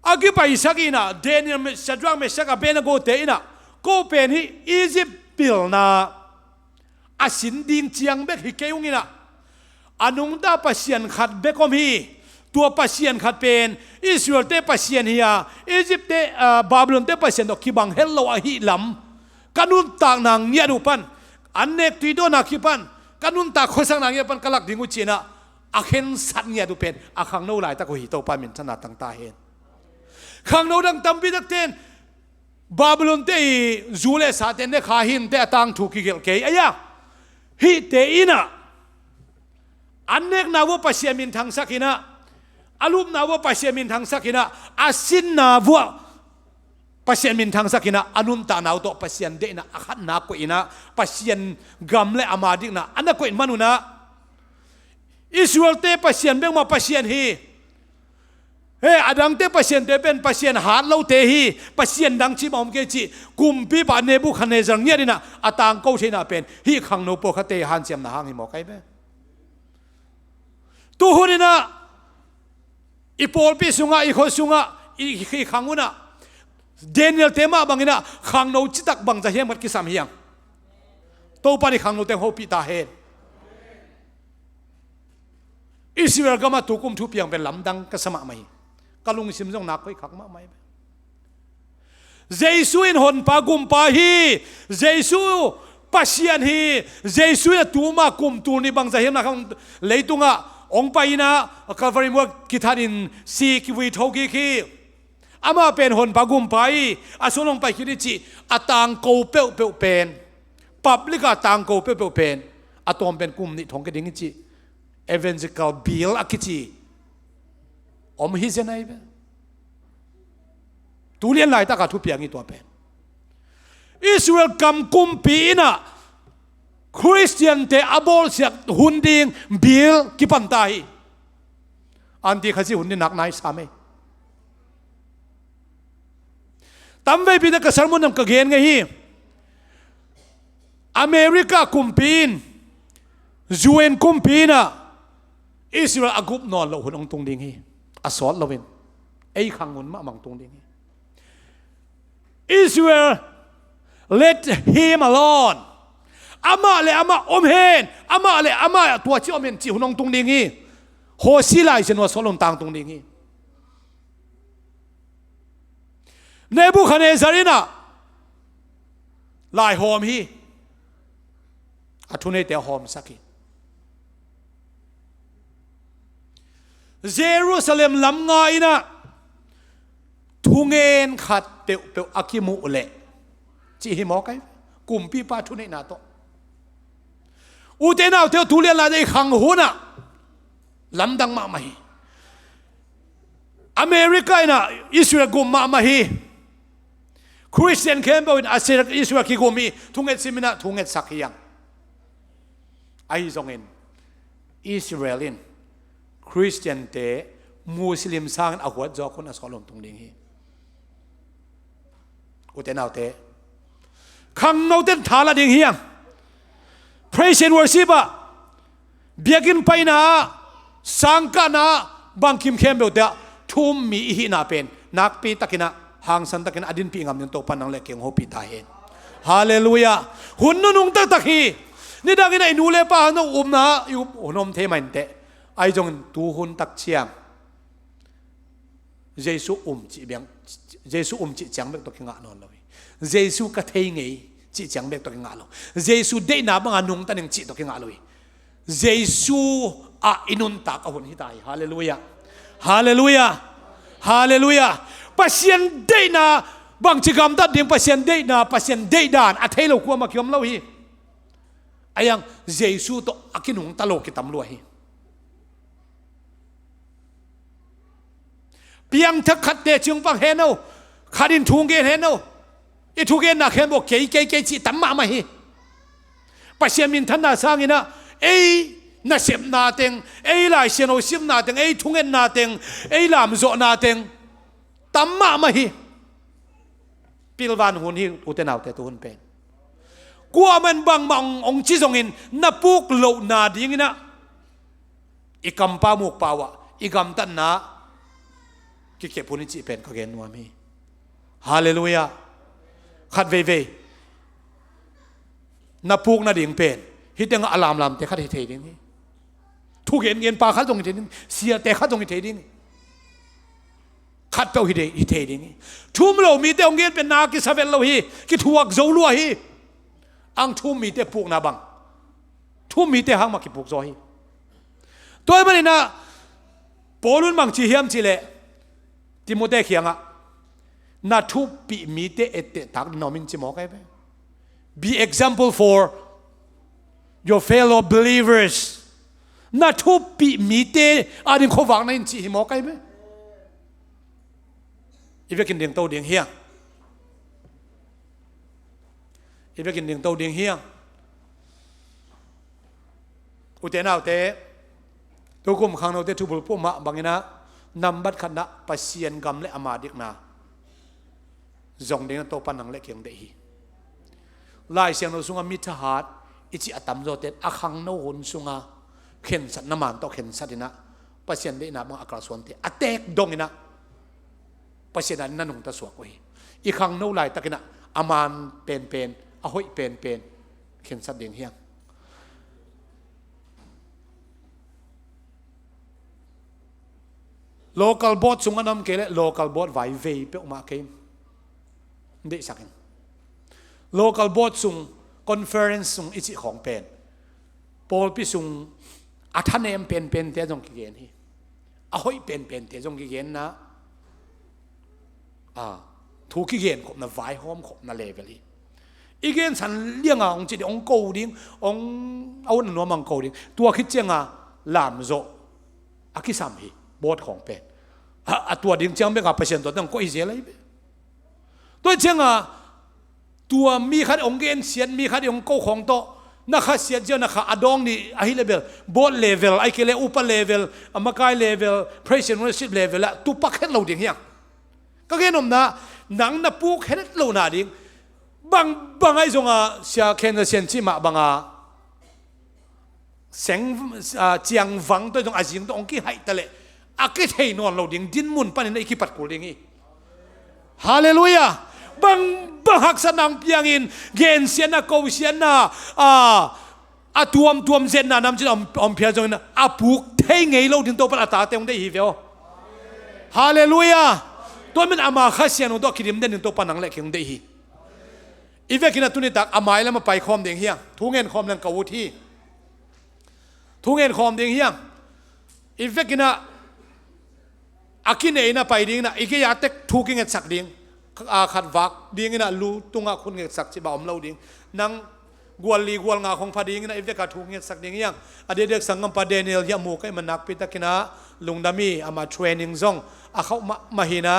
อากิไปสักอินะเดนิเอลซาดรักเมชักอเบนาโกเตอินะก็เป็นที่อียิปต์พิลนาอาสินดิงเจียงเบกฮิเกยุงินะอนุงตาปัสยันขัดเบกอมฮีตัวปัสยันขัดเป็นอิสราเอลเตปัสยันฮียอียิปต์เตบาบิโลนเตปัสยันดอกคิบังเฮลโลอาฮิลำกันุนตากนางเงียดูปันอันเนกตุยโดนาคิปันกันุนตากคนสังนางเงียปันกลักดิ่งอุจินะอาเข็นสัตเงียดูเป็นอาขังโนไลตะกุหิโตปันมินชนะตั้งตาเห็นข้างโน้นตั้มพิทักษ์เต็นบาบิโลนเตยจูเลสาเต็นเดขาหินเตะตังถูกกิเกยอ้ยฮิเตอินะอันเนกนาวปัสยามินทางสักินะอาลูปนาวปัสยามินทางสักินะอาสินนาวปัสยามินทางสักินะอนุนตานาวโตปัสยันเดนะอาขันนักอินะปัสยันกัมเลอามาดิกนะอันนักอินมานุนะอิสราเอลเตปัสยันเบงมาปัสยันฮีอดังเตปัสยันเตเป็นปัสยันหาเราเตฮีปัสยันดังชิมอมเกจิกุมปีปาเนบุคันเนจังเนี่ยดินะอาตังเก้าเชนาเป็นฮีขังโนโปคเตหันเสียมนาหังหิมอกไอเบตัวหุ่นนะอีโปลปีสุงะอีคนสุงะอีขังวุนะเดนิเอลเตมาบังอินะขังโนจิตักบังจะเฮียมัดกิสามเฮียงตัวปานิขังโนเตโฮปิตาเฮนอิสราเอลก็มาถูกกุมทุบยังเป็นลำดังกสมะไม่กลุงซิมจงนักไปขักมาไม่เจสุอินหนปากุมปาฮีเจสุปัสยันฮีเจสุยตัวมากุมตัวนี้บางจะเห็นนะครับเลยตุงะองไปนะคาฟาริมัวกิทานินซีกิวิทอกิคีอามาเป็นหนปากุมไปอาสุนองไปคิดจิอาตังโกเปลเป็นปับลิกาตังโกเปลเป็นอาตอมเป็นกุมนี่ทงกระดิ่งจิevangelical bill akichi om hi zenai be tulian lai ta ka thu piang i to pen Israel kam kum pi na Christian te abol siak hunding bill ki pantai anti khaji hundin nak nai same tamve bi da ka sermon ka gen nge hi America kumpin UN kumpina Israel agup non lo hunong tung ding hi asol lovin ei khangun ma mang tung ding hi Israel let him alone ama le ama om hen ama le ama tua chi om hen chi hunong tung ding hi ho si lai chen wa solon tang tung ding hi Nebuchadnezzarina lai hom hi athune te hom saki Jerusalem lam nga ina thungen khat te pe akimu le จีหิมอไกกุมปีป้าทุนนาโตอุเทนาเที่ยวทุเรียนลาได้ขังหัวน่ะลำดังมาไม่อเมริกาน่ะอิสราเอลกุมมาไม่คริสเตียนเข้มไปอิสราเอลกิกุมีทุ่งเอ็ดซิมินะทุ่งเอ็ดสักยังไอ้ทรงเงินอิสราเอลินคริสเตียนเตมุสลิมสร้างอาหัวจอคนอัศกลมตรงนี้อุเทนาเตขังเอาเต้นทาลาดิ่งเฮียง praise and worship อะเบียกินไปนะสังกัดนะบางคิมเข้มเบลเตะทุ่มมีอิหินาเป็นนักปีตะกินะหางสันตะกินะอดินปีงามยันโตปันนังเล็กเก่งโฮปีตาเห็นฮาเลลูยาหุ่นนุ่งตะตะคีนี่ดังกินะอินูเลป้าน้องนะอยู่นมเทมันเตะไอจงตูหุ่นตักเชียงเยซูจีเบียงเยซูจีจังเบกตะกิงะนอนเลยเยซูกะเทงไงจีจังเบกตะกิงะเลยเยซูเดน่าบังอานุ่งตันยังจีตะกิงะเลยเยซูอินุนตักเอาหุ่นที่ตายฮาเลลูยาฮาเลลูยาฮาเลลูยาปัสยันเดน่าบางจิกรรมตัดดิ่งปัสยันเดน่าปัสยันเดดานอัฐเเราควมาคิมเล่าฮีไอ้ยังเยซูโตอากินุงตลกกิตำรวจฮีเพียงทักขัดเตจึงปังเฮนเอาขัดินทุงเกนเฮนเอาอีทุงเกนนักเฮนบอกเกยจิตำมาไม่ฮีปัสยันมินทันนาสร้างอินะเอน่าเสียมนาเต็งเอ้ยลายเสียนเอาเสียมนาเต็งเอ้ยทุ่งเงินนาเต็งเอ้ยลามโจนาเต็งตั้มมาไม่ฮีพิลวันหุ่นฮีอุตนาวแต่ตัวหุ่นเป็นกัวมันบางมังองชิจงอินนับปุกโลนาดิ่งนะอีกำปามุกปาวะอีกำตันนะกิเก็บปุ่นจิเป็นก็เกณฑ์นัวมีฮาเลลูยาขัดเวนับปุกนาดิ่งเป็นฮิตยังอลามแต่ขัดเทดิ่งนี่ทุกเงินปลาขัดตรงเทดิ่งเสียแต่ขัดตรงเทดิ่งขัดเปล่าฮิเทดิ่งทุ่มเรามีแต่เงินเป็นนากิสเวลเราฮีกิทวกโจลัวฮีอังทุ่มมีแต่ปุกนาบังทุ่มมีแต่หางมากิปุกโจฮีตัวมันนี่นะปอลุนบังจีเฮียมจีเล่ที่โมเดเขียงอะนาทุบปีมีแต่เอเตตักนอมินจิมอกไอ้เป้ be example for your fellow believers นาทุบปีมีแต่อาดินขวังในจีหิมอกไอ้เป้อีเวกินเดียงโตเดียงเฮียอีเวกินเดียงโตเดียงเฮียอุเทนเอาเตตัวกุมขังเอาเตทุบปุมะบางนะนำบัตรคณะปัสเซียนกำและอามาดิกนาจงเดียงโตปันนังเล็กยังได้ฮีลายเสียงเราสุงมิทหารอิจิอัตมโจเตตอาคังโนหุนสุงาเข็นสัตน้ำมันต่อเข็นสัตนะปัสเซียนได้นะบางอักราสวนเตอเตกดงนะปัสเซียนนั้นนุ่งตะสวกไว้อีคังโนลายตะกินะอามานเป็นอหอยเป็นเข็นสัตเดียงเฮียงlocal board สุงอันนั้นเกล้ local board ไว้เวย์เปียกมาเกมได้สักอย่าง local board สุง conference สุงอิจิของเป็นโพลพิสุงอัฐเนมเป็นเตจงกิเกนฮีอหอยเป็นเตจงกิเกนนะทุกกิเกนขบน่ะไว้หอมขบน่ะเลเวลีอีเกนสันเลี้ยงองจิตองโกดิ้งองเอาหนัวมังโกดิ้งตัวคิดเจียงลามโจอากิสามฮีบอดของเป็นตัวดิ้งเจียงเป็นกับเปอร์เซ็นต์ตัวต้องก็อีเสียเลยตัวเจียงตัวมีขัดองเกนเสียนมีขัดองโกของโตนักขัดเสียนเจ้านักขัดอดองนี่ไอ้เลเวลบอดเลเวลไอ้เกลอุปเลเวลอเมริกาเลเวลเพรสเซนต์ชิพเลเวลละตัวปักเห็นเราดิ้งยังก็แค่นมนะหนังนับปุ๊กเห็นเราหน้าดิ้งบางไอ้จงเสียเคนเสียนชิมาบางเสียงเจียงฟังตัวจงอาจิงตัวองกี้ให้แต่เลยอากิเทนอนเราดิ้งดินมุนปันในอิคิปัดกูดิ้งอีฮาเลลูยาบางหักสนามเพียงอินเกนเสียนนะกูเสียนนะตัวมเสียนนะน้ำจิตอมเพียจงนะปุกเทงไงเราดิ้งตัวปัดตาเต็มได้ฮีเวลฮาเลลูยาตัวมันอามาข้าเสียนตัวคิดมันได้ดิ้งตัวปันนังเล็กยังได้ฮีอีเวกินาตุนิตักอามายแล้วมาไปคอมเดียงเฮียงทุกเงินคอมเรื่องกวูที่ทุกเงินคอมเดียงเฮียงอีเวกินาอากินเอนะไปดิ้งนะอีกอยากเต็กทุกเงินสักดิ้ง ขัดวักดิ้งนะรู้ตุงคุณเงสักจิบ่าวเราดิ้งนังกวลีกวลงาของพอดิ้งนะอีเวกัดทุกเงสักดิ้งยังอดีตเด็กสังกัมปะเดนิเอลยามูกไอ้มันนักพิทักษ์นะลุงดามีอามาเทรนนิ่งซองเขามาหินะ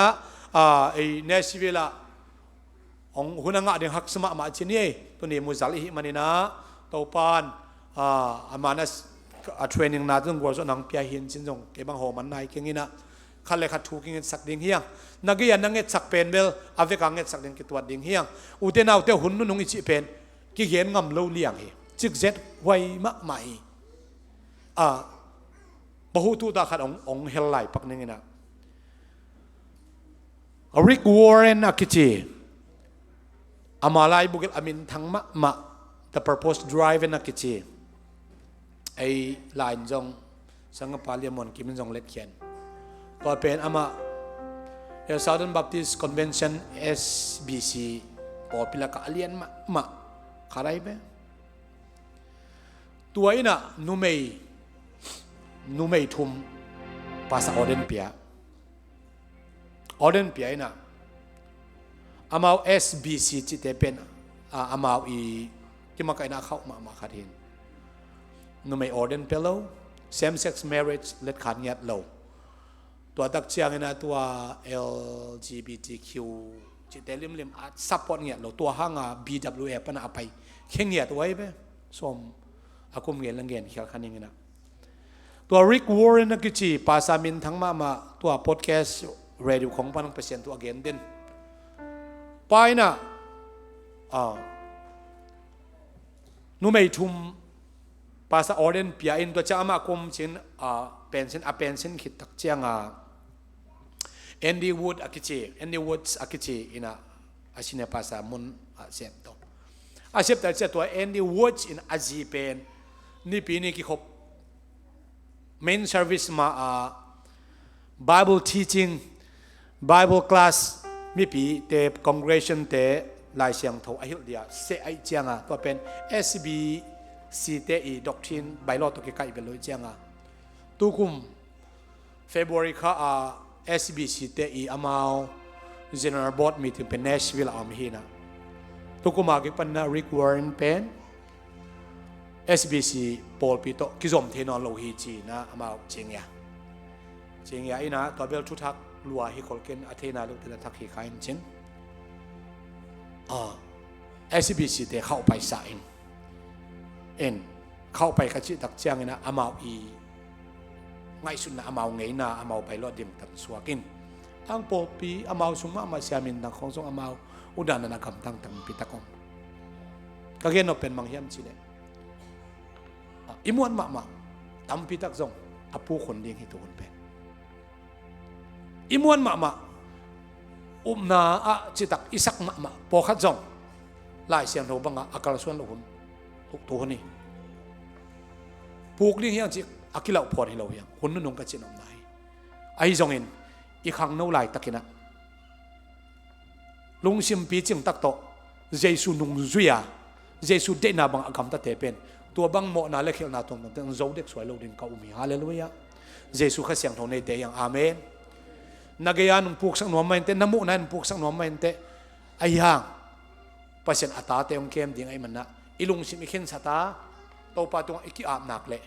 ไอ้เนสวิลาองหุ่นงาเดียงหักสมามาชินีตัวนี้มุซัลฮิมันนี่นะตัวปานอามานะเทรนนิ่งนาตึงกวลส่วนนังเปียหินชินซงเก็บบังหัวมันนายเก่งนี่นะขันเลยขัดถูกเงี้ยสักดิ่งเฮียงนักเรียนนักเงี้ยสักเป็นเบลอาเวกังเงี้ยสักดิ่งกิตัวดิ่งเฮียงอุเทนเอาเตหุ่นนุ่งอิจิเป็นกี่เห็นงำเล่าเลี้ยงเฮจึกเจ็ดไว้มะใหม่บะฮูตุตาขัดองเฮลไลปักนึงนะริกวอร์เรนนักจีอามาลายบุกอามินทั้งมะ the purpose drive นักจีไอ้ลายจงสังกัปาเลียมอนกิมจงเล็ดเขียนตัวเป็นอามา Southern Baptist Convention SBC ปอพิลากาเลียนมะขารายเบตัวอินะนูเมย์ทุมภาษาออเดนเปียอินะอามา SBC จิตเป็นอามาอีที่มาไกน่าเข้ามาขัดเห็นนูเมย์ออเดนเปโล same sex marriage เล็ดขาดเงียดโลตัวตักเชียงนะตัว LGBTQ จิตเลิมซัพพอร์ตเงียดโลตัวห้าง BWF ปะนะไปเข่งเงียดไว้เบ้สมอากุมเงียดลังเงียดเขียนคันนี้นะตัวริกวอร์เรนนักจีภาษามินทั้งมาตัวพอดแคสต์เรดิโอของพันธุ์เปอร์เซ็นต์ตัวเกนเด่นไปนะนูไม่ทุ่มภาษาออเดนเปียอินตัวจะอามาคุมชินเป็นชินคิดตักเจียงแอนดี้วูดอากิจีอินะอาชินภาษามุนเซปโตอาเซปแต่จะตัวแอนดี้วูดอินอาจีเป็นนี่ปีนี้กี่ครบmain service มา Bible teaching Bible class มีปีเตะ congregation เตะลายเสียงทอายุเดียเสียไอเจียงตัวเป็น SBC เตะ doctrine ใบลอตัวเกี่ยวกับเลยเจียงตุกุม February ค่ะ SBC เตะอามา General Board meeting เป็น Nashville อามีนะตุกุมอากิปันนะ Rick Warren เป็น SBC ปอลปีโตกิจอมเทนอนโลหิจีนะอามาเจียงยาอินะตัวเบลทุทักลัวฮิคอลเกนอาเทนาลุกเตลัทักฮิคายน์เชนSBC เตเข้าไปสายเข้าไปขจิตักเจียงนะอามาอีไงสุดนะอามาไงนะอามาไปรอดเดียมตันสวากินอังปอปีอามาสุมามาเสียมินตังของสงอามาอุดานันคำตั้งตังปิตะกงก็เห็นว่าเป็นมังเฮียมจีเลอิมวนมาตำพิทักษ์ซงอภูคนเลี้ยงให้ตัวคนเป็นอิมวนมานาจิตักอิสักมาพอขัดซงลายเสียงเราบังอากาศส่วนเราคนทุกตัวนี้ปลูกเลี้ยงยังจิอากิเลาพอให้เราอย่างคนนู้นนงกระจินอมไหนไอ้ซงเองอีกครั้งนู้นลายตะกินะลุงชิมปีจิงตักโตเจสุนุงจุยาเจสุเดนาบังอากาศตะเทเป็นตัวบังโมนาเล็กนาตรงนั้นโจเด็กสวยเราดินเก่ามีฮาเลลูยาเยซูข้าเสียงทงในเตยังอาเมนนักยานุปลูกสักหน่อไม้เตน้ำมุนั้นปลูกสักหน่อไม้เตไอ้ยังภาษาอัตตาเตองเข้มดิ่งไอ้มันนะอิลุงสิมิเข็นสตาโตปาตรงอิกิอาบนักเละ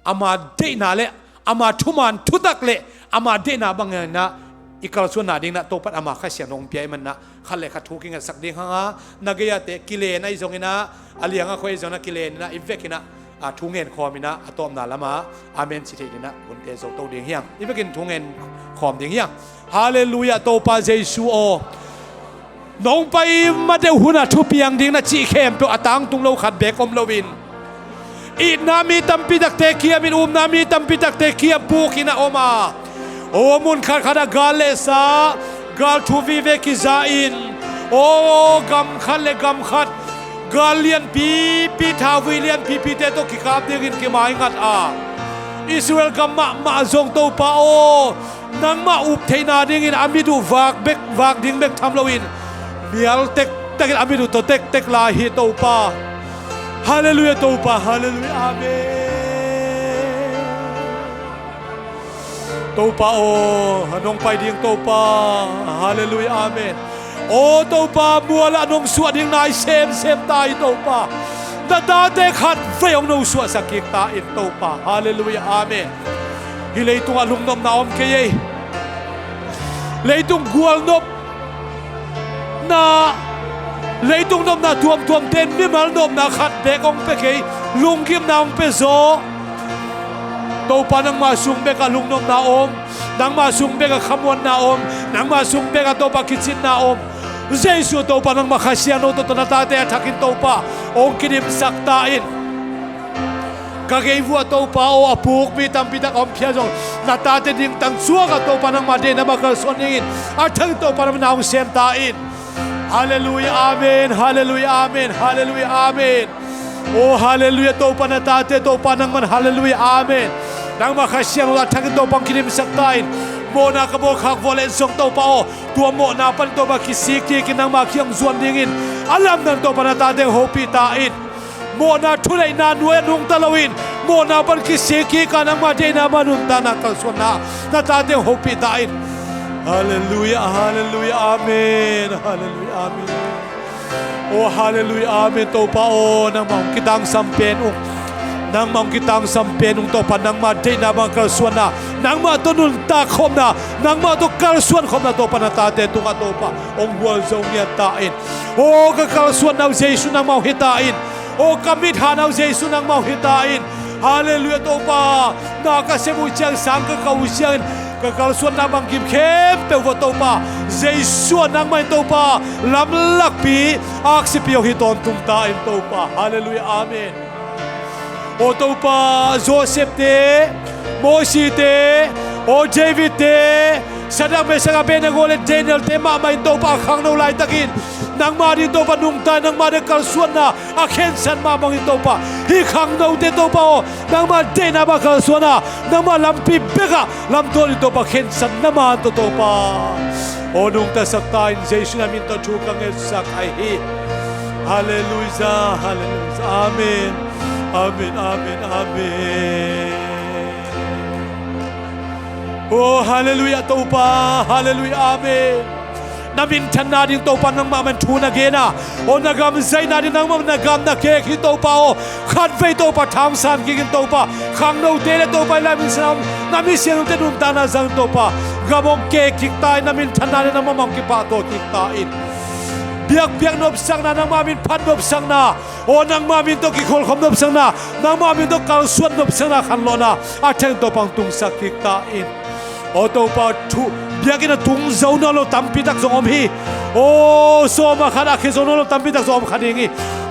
อามาเดนาเละอามาทุมันทุดักเละอามาเดนาบังเงินนะอีกระส่วนหนาดิ่งนะโตปัดอามาข้าเสียงทงเปียมันนะขันเละขัดทุกิงสักดิ่งฮะนักยาเตกิเลนไอ้จงนะอาเลียงก็คอยจงนะกิเลนนะอีเวกินะทุ่งเงินคอมินะอะตอมนาละมาอาเมนสิเทดินะคนเตโซโตดิ่งเฮียงอีเวกินทุ่งเงินคอมดิ่งเฮียงฮาเลลูยาโตปาเยซูโอน้องไปมาเดหุนะทุเปียงดิ่งนะจีเข้มตัวตังตุงเราขัดเบกอมเราวินอีนามีตัมปิตักเตเคียมินนามีตัมปิตักเตเคียปูกินะโอมาโอมุนขัดขัดกาเลสากาลทูวิเวกิซาอินโอกำขัดเลกำขัดกาเลียนปีทาวิเลียนปีเตโตกิคาบเดกินกิมาอิงัดอิสราเอลกัมมาจงโตปาโอนังมาอุบเทนาดิ่งอามิดูวากดิ่งเบกทำลวินเมียลเต็กอามิดูโตเต็กลาฮิโตปาฮาเลลูยาโตปาฮาเลลูยาอาเมนโตปาโอน้องไปดิ่งโตปาฮาเลลูยาอาเมน โอ้ตัวป่ามัวละนงสวดยังนายเซมตายตัวป่าตาเตขัดเฟยองนงสวดสักกิกตาอินตัวป่าฮาเลลูยาอาเมนฮิเลตุงอลุงนมนาอมเกยเลยตุงกวลนบนาเลยตุงนมนาทวมเต้นมิมัลนมนาขัดเบกองเปเกยลุงกิมนาองเปโซตัวป่านังมาซุงเบกลุงนมนาอมนังมาซุงเบกขมวนนาอมนังมาซุงเบกตัวป่าคิดจินนาอมเจสุตัวป่านังมาขasianโนตัวนาตาเตะทักินตัวป่าองคิดิมสักตาอินกะเกยวัวตัวป่าโออปุกมีตัมปิตะอมเพียจงนาตาเตดิงตังซัวกับตัวป่านังมาเดนมาเกลส่วนอินอาทังตัวป่านังนาองเซมตาอินฮาเลลูยาอาเมนฮาเลลูยาอาเมนฮาเลลูยาอาเมนโอ้ฮาเลลูยาตัวป่านาตาเตตัวป่านังมันฮาเลลูยาอาเมนนังมาขasianโนอาทังตัวปังคิดิมสักตาอินโมนากระโบขักวอลเลนส่งตัวป่าตัวโมนาปันตัวบักคิสิกที่กินนังมาเขียงส่วนดิ่งอินอาลัมนันตัวป่านาตาเตโฮปิตาอินโมนาทุเรนานวยนุงตะลวินโมนาบันคิเซกีกานังมาเดนามานุนตานักลส่วนนาตาเตโฮปิตาอินฮาเลลูยาฮาเลลูยาอาเมนฮาเลลูยาอาเมนโอ้ฮาเลลูยาอาเมนตัวป่าโอนังมองกิตังสัมเพนอุนังมองกิตังสัมเพนุงตัวป่านังมาเดนาบังกลส่วนนังมาตัวนุนตาคมนังมาตัวกลส่วนคมตัวป่านาตาเตตุงตัวป่าองหัวทรงเนียตาอินโอ้กลส่วนนาเจสุนังมาฮิตาอินโอ้กมิดหานาเจสุนังมาฮิตาอินฮาเลลูยาตัวป่านากาเซมุเชียงสังกะกาอุเชียงกลส่วนนังบังกิมเข้มเปวตัวป่าเจสุนังมาตัวป่าลำลักปีอักษิปิโอฮิตอนตุงตาอินตัวป่าฮาเลลูยาอาเมนโอตัวป่าโจเซฟเตโมชีเตโอเจวิเตสดังเมสังเบนโกเลเดนิเอลเตมาไม่ตัวป่าขังโนไลตะกินนังมาดิตัวป่านุ่งตานังมาเดกลส่วนอาเคนสันมาบังตัวป่าฮิขังโนเตตัวป่านังมาเดนาบังกลส่วนนังมาลำปีเบกะลำตัวดิตัวป่าเคนสันนังมาตัวป่าโอนุ่งตาสักตาอินเจสุนามินตัวชูกังเอสักไอฮีฮาเลลูยาฮาเลลูยาอาเมนอาเมนอาเมนอาเมนโอ้ฮาเลลูยาตัวป่าฮาเลลูยาอาเมนนามินทันนาดิงตัวป่านังมามันทูนักเกนะโอ้นักกำไซนาดินังมานักกำนักเกกินตัวป่าโอ้ขัดไฟตัวป่าทำสามกินตัวป่าขังโนเตเลตัวป่าลายมินสนามนามิเสียงเตนุนตานาจังตัวป่ากำมงเกกิกตายนามินทันนาดินังมามองกิปาตัวกิกตายอินเบียกนบสังนานังมามินพันนบสังนาโอ้นังมามินตัวกิโคลคมนบสังนานังมามินตัวกาลส่วนนบสังนาขันโลนาอาเทงตัวปังตุงสักกิกตายอินโอ้ตัวป่าทุเบียกินตุงเจ้าโนโลตัมปิตักสอมฮีโอ้สอมาขันอาเคโซโนโลตัมปิตักสอมขันเอง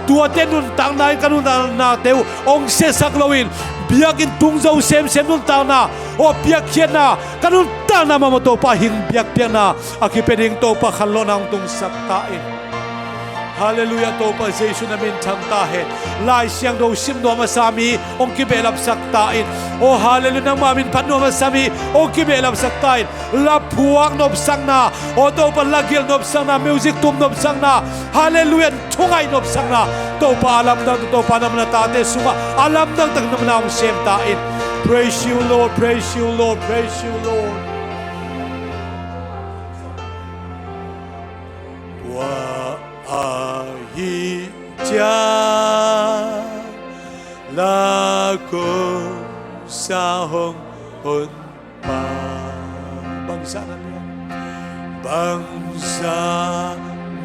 ตัวเต้นนุนตังนายกันนุนนาเตวองเสสักโลวินเบียกินตุงเจ้าเซมนุนตังนาโอ้เบียกเขียนนากันนุนตังนามาตัวป่าหิงเบียกเปียนาอาคิเป็นหิงตัวป่าขันโลนังตุงสักตาอินฮาเลลูยาตัวป่าเจสุนามินทังตาเหตุลายเสียงโดซิมโนมาสามีองคิเบลับสักตาอินโอ้ฮาเลลูยานังมามินพันโนมาสามีองคิเบลับสักตาอินลับพวกนบสังนาโอ้ตัวป่าลักเกลนบสังนามิวสิกตุมนบสังนาฮาเลลูยาทุงไงนบสังนาตัวป่าอาลัมดังตัวป่านำนาตาเตสุมาอาลัมดังตักนำนาองเซมตาอิน Praise you Lord Praise you Lord Praise you Lord 家拉古沙红红巴bangsa nalian bangsa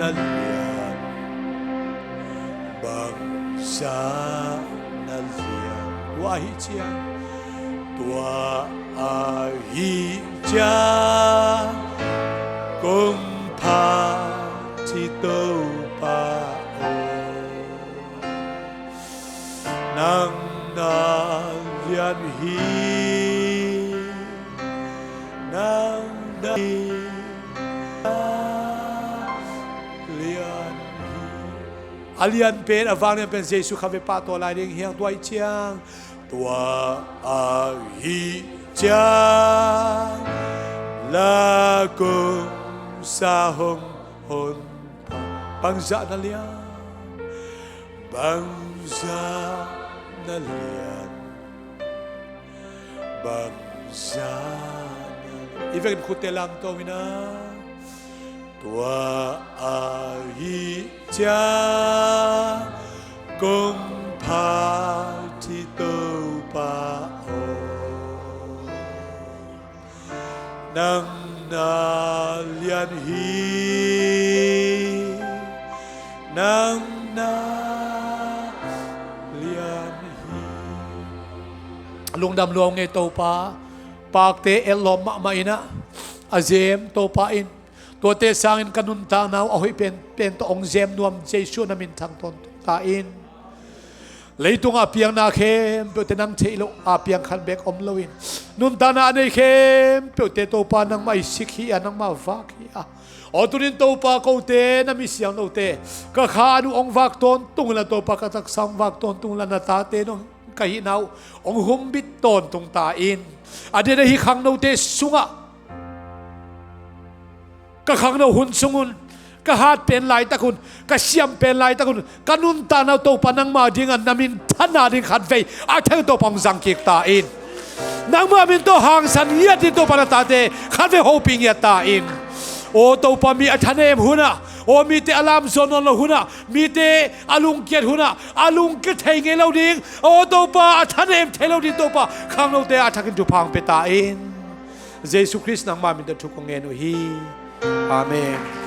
nalian bangsa nalian wahija tua ahija kung pa chito pa nang na lian hi nang na lian hi alian pen avang ne pen jesu khave pa to lai ding hiang tuai chiang tua a hi chiang la ko sa hong hon bangsa na lian bangsa nalian bangsa nalian even kutelang to mina ตัวอาหิจากุมภาที่ตัวปาโอนังนาเลียนฮีนังนาเลียนฮีลุงดำรวงไงตัวปาปากเตเอลลอมมาอินะอาเจมตัวปาอินตัวเตสางอินกันุนตานาเอาให้เป็นตัวองเจมนวมเจชูนามินทางตนตาอินเลยตุงอาเปียงนาเข้มเปิดเตนังเทโลอาเปียงขันเบกอมลวินนุนตานาในเข้มเปิดเตตัวปานังมาอิสิกีอานังมาฟักฮีอาอตุนินตัวปาเขาเตนามิเสียงโนเตก็ขาดูองฟักตนตุงละตัวปากตักสังฟักตนตุงละนาตาเตนกะหินาวองหุมบิดตนตุงตาอินอเดนฮิขังโนเตสุงะก็ขังโนหุนสุงุนก็หาดเป็นลายตะคุณก็เสียมเป็นลายตะคุณก็นุนตานาตัวปานังมาดิ้งอันนามินท่านาดิ้งขัดเฟยอาเทงตัวปังสังกิกตาอินนางมามินตัวหางสันเยียดินตัวปานาตาเตขัดเฟยโฮปิงเยตาอินโอตัวปามีอัฐเนมหุนะโอมีเตอลามโซนนหุนะมีเตอลุงเกียรหุนะอลุงก็เทงเงลาดิ้งโอตัวปาอัฐเนมเทลาดิ้งตัวปาขังโนเตอาทักินจุพังเปตาอินเยซูคริสต์นางมามินตัวทุกองเงินฮีอาเมน